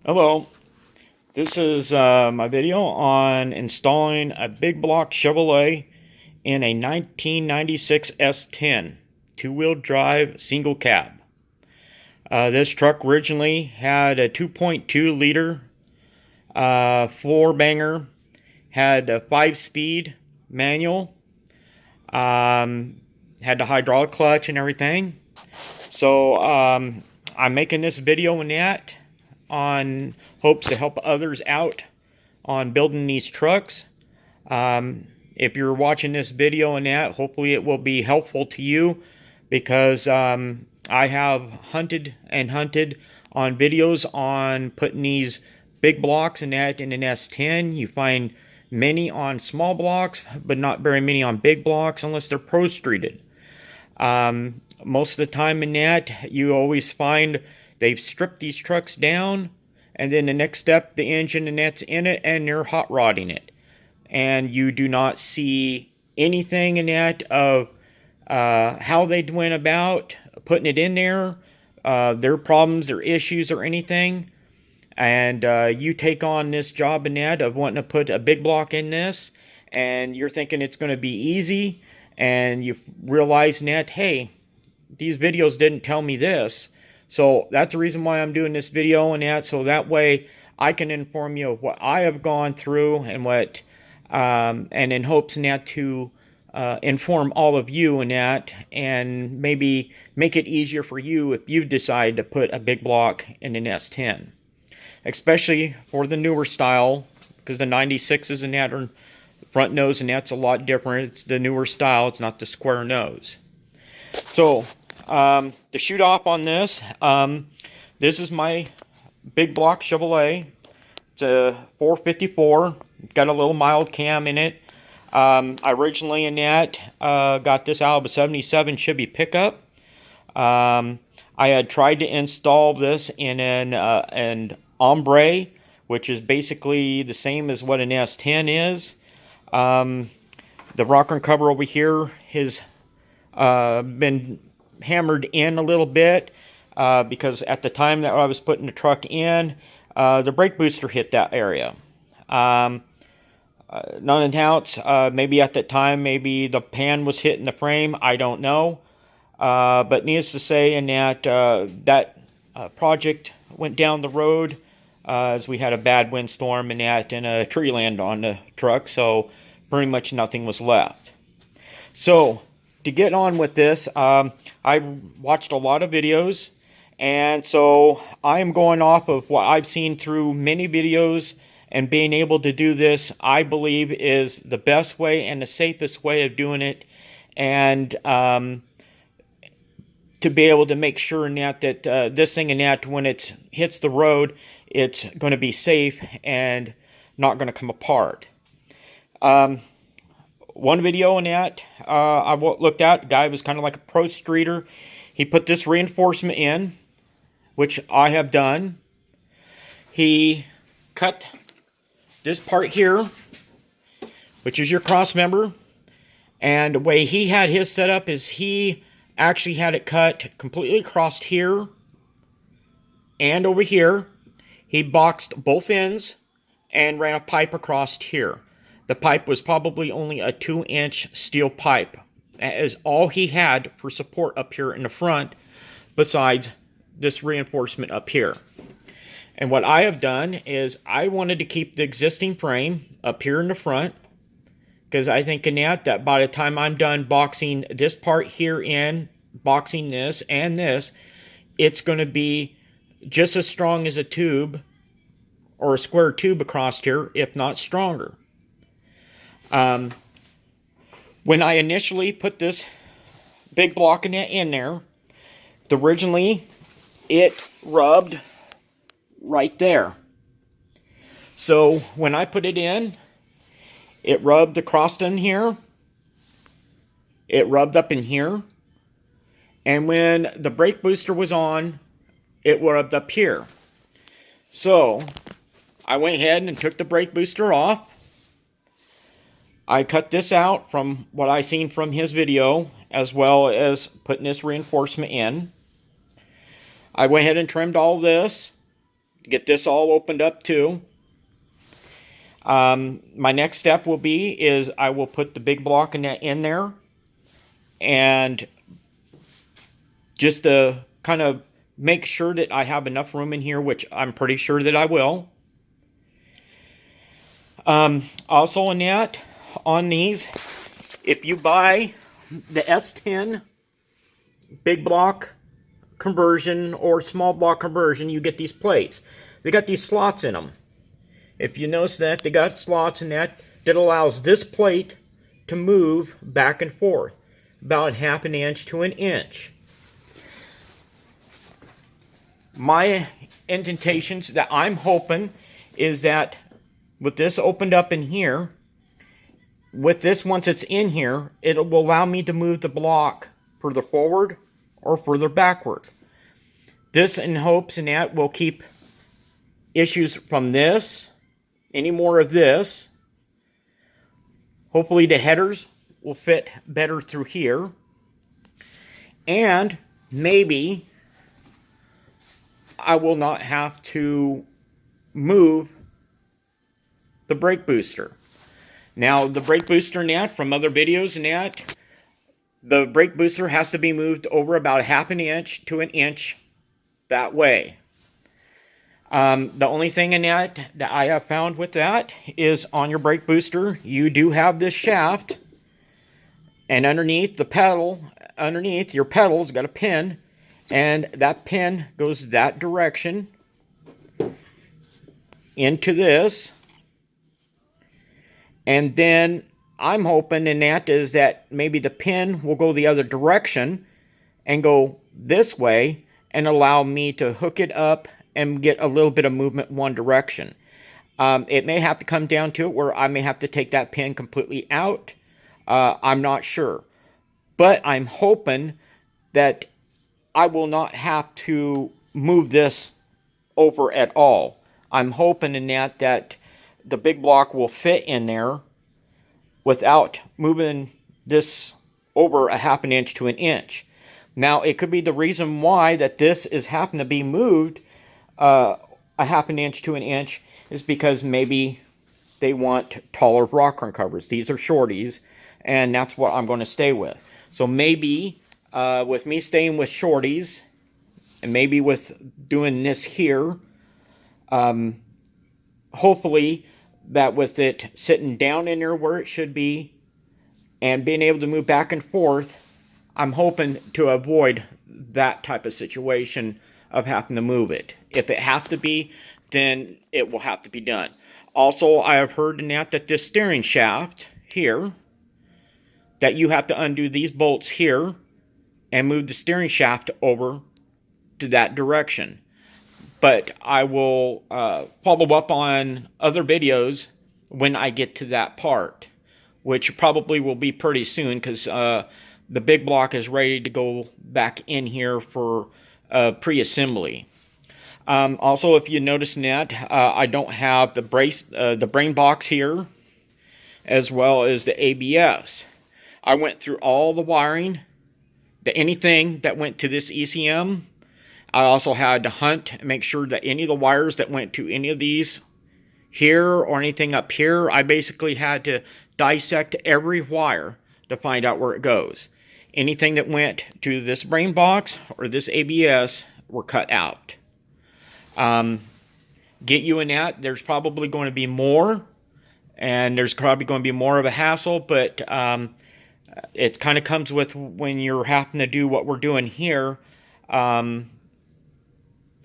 Hello, this is my video on installing a big block Chevrolet in a 1996 S10 two-wheel drive single cab. This truck originally had a 2.2 liter four banger, had a 5-speed manual, had the hydraulic clutch and everything. So I'm making this video on that on hopes to help others out on building these trucks. If you're watching this video and that, hopefully it will be helpful to you, because I have hunted on videos on putting these big blocks and that in an S10. You find many on small blocks, but not very many on big blocks unless they're pro-streeted. Most of the time in that, you always find they've stripped these trucks down, and then the next step, the engine and that's in it, and they're hot rodding it. And you do not see anything in that of how they went about putting it in there, their problems, their issues, or anything. And you take on this job in that of wanting to put a big block in this, and you're thinking it's going to be easy, and you realize that, hey, these videos didn't tell me this. So that's the reason why I'm doing this video and that, so that way I can inform you of what I have gone through and what, and in hopes in that to inform all of you in that, and maybe make it easier for you if you decide to put a big block in an S10, especially for the newer style, because the 96s and that are front nose and that's a lot different. It's the newer style. It's not the square nose. So to shoot off on this, this is my big block Chevrolet. It's a 454. It's got a little mild cam in it. I originally in that got this out of a 77 Chevy pickup. I had tried to install this in an ombre, which is basically the same as what an S10 is. The rocker cover over here has been hammered in a little bit because at the time that I was putting the truck in, the brake booster hit that area. None of the doubts, maybe at that time, maybe the pan was hitting the frame, I don't know. But needless to say, in that that project went down the road as we had a bad windstorm and that, and a tree landed on the truck, so pretty much nothing was left. So to get on with this, I watched a lot of videos, and so I'm going off of what I've seen through many videos, and being able to do this, I believe, is the best way and the safest way of doing it, and to be able to make sure that this thing and that, when it hits the road, it's going to be safe and not going to come apart. One video in that I looked at, the guy was kind of like a pro streeter. He put this reinforcement in, which I have done. He cut this part here, which is your cross member. And the way he had his set up is he actually had it cut completely across here and over here. He boxed both ends and ran a pipe across here. The pipe was probably only a 2-inch steel pipe. That is all he had for support up here in the front, besides this reinforcement up here. And what I have done is I wanted to keep the existing frame up here in the front, because I think in that by the time I'm done boxing this part here in, boxing this and this, it's going to be just as strong as a tube or a square tube across here, if not stronger. When I initially put this big block in there, originally it rubbed right there. So when I put it in, it rubbed across in here, it rubbed up in here, and when the brake booster was on, it rubbed up here. So I went ahead and took the brake booster off. I cut this out from what I seen from his video, as well as putting this reinforcement in. I went ahead and trimmed all this, get this all opened up too. My next step will be is I will put the big block in there, and just to kind of make sure that I have enough room in here, which I'm pretty sure that I will. Also in that, on these, if you buy the S10 big block conversion or small block conversion, you get these plates. They got these slots in them. If you notice that, they got slots in that allows this plate to move back and forth about 1/2 inch to 1 inch. My indentations that I'm hoping is that with this opened up in here, with this, once it's in here, it will allow me to move the block further forward or further backward. This, in hopes, and that will keep issues from this, any more of this. Hopefully the headers will fit better through here. And maybe I will not have to move the brake booster. Now, the brake booster and that, from other videos and that, the brake booster has to be moved over about 1/2 inch to 1 inch that way. The only thing in that I have found with that is on your brake booster, you do have this shaft, and underneath the pedal, underneath your pedal's got a pin, and that pin goes that direction into this. And then I'm hoping in that is that maybe the pin will go the other direction and go this way and allow me to hook it up and get a little bit of movement one direction. It may have to come down to it where I may have to take that pin completely out. I'm not sure. But I'm hoping that I will not have to move this over at all. I'm hoping in that the big block will fit in there without moving this over 1/2 inch to 1 inch. Now, it could be the reason why that this is having to be moved 1/2 inch to 1 inch is because maybe they want taller rocker covers. These are shorties, and that's what I'm going to stay with. So maybe with me staying with shorties, and maybe with doing this here, hopefully that with it sitting down in there where it should be and being able to move back and forth, I'm hoping to avoid that type of situation of having to move it. If it has to be, then it will have to be done. Also, I have heard in that this steering shaft here, that you have to undo these bolts here and move the steering shaft over to that direction. But I will follow up on other videos when I get to that part, which probably will be pretty soon, because the big block is ready to go back in here for pre-assembly. Also, if you notice that, I don't have the brain box here, as well as the ABS. I went through all the wiring, anything that went to this ECM. I also had to hunt and make sure that any of the wires that went to any of these here or anything up here, I basically had to dissect every wire to find out where it goes. Anything that went to this brain box or this ABS were cut out. Get you in that, there's probably going to be more, and there's probably going to be more of a hassle, but it kind of comes with when you're having to do what we're doing here.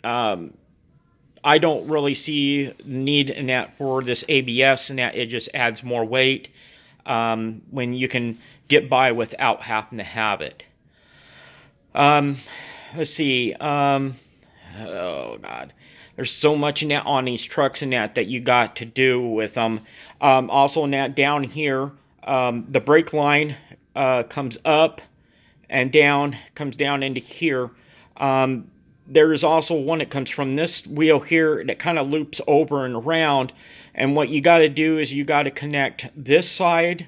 I don't really see need in that for this ABS, and that it just adds more weight when you can get by without having to have it. Let's see. Oh God, there's so much in that on these trucks and that you got to do with them. Also in that down here, the brake line comes up and down, comes down into here. There is also one that comes from this wheel here that kind of loops over and around. And what you got to do is you got to connect this side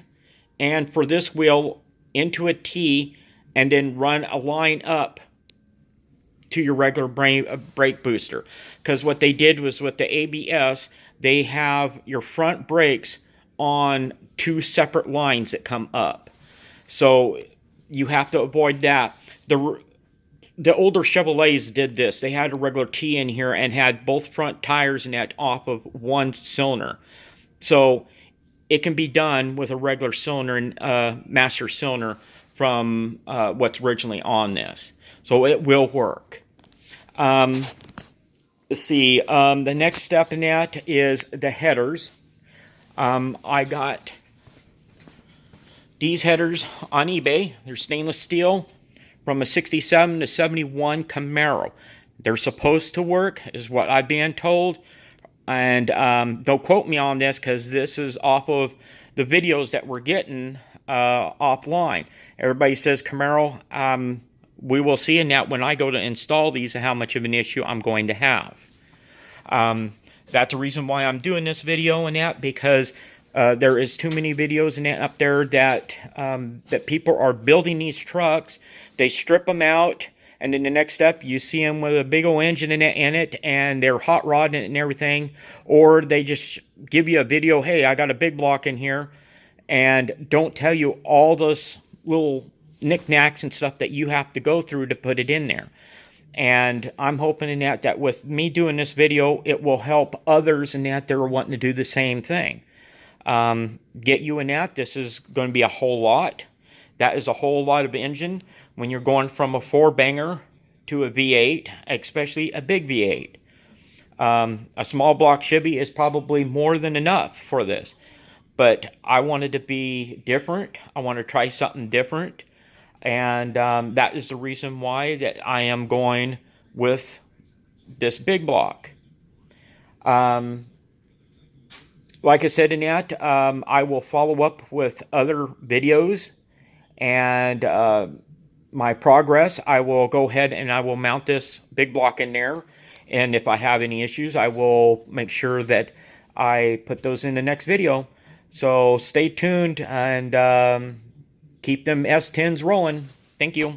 and for this wheel into a T, and then run a line up to your regular brake booster. Because what they did was with the ABS, they have your front brakes on two separate lines that come up. So you have to avoid that. The older Chevrolets did this. They had a regular T in here and had both front tires and that off of one cylinder. So it can be done with a regular cylinder and master cylinder from what's originally on this. So it will work. Let's see. The next step in that is the headers. I got these headers on eBay. They're stainless steel from a 67 to 71 Camaro. They're supposed to work, is what I've been told. And don't quote me on this, because this is off of the videos that we're getting offline. Everybody says Camaro. We will see in that when I go to install these how much of an issue I'm going to have. That's the reason why I'm doing this video and that, because there is too many videos and that up there that that people are building these trucks. They strip them out, and then the next step you see them with a big old engine in it, and they're hot rodding it and everything. Or they just give you a video, hey, I got a big block in here, and don't tell you all those little knickknacks and stuff that you have to go through to put it in there. And I'm hoping in that with me doing this video, it will help others in that are wanting to do the same thing. Get you in that. This is going to be a whole lot. That is a whole lot of engine when you're going from a 4-banger to a V8, especially a big V8. A small block Chevy is probably more than enough for this. But I wanted to be different. I want to try something different. And that is the reason why that I am going with this big block. Like I said in that, I will follow up with other videos and my progress. I will go ahead and I will mount this big block in there. And if I have any issues, I will make sure that I put those in the next video. So stay tuned and keep them S10s rolling. Thank you.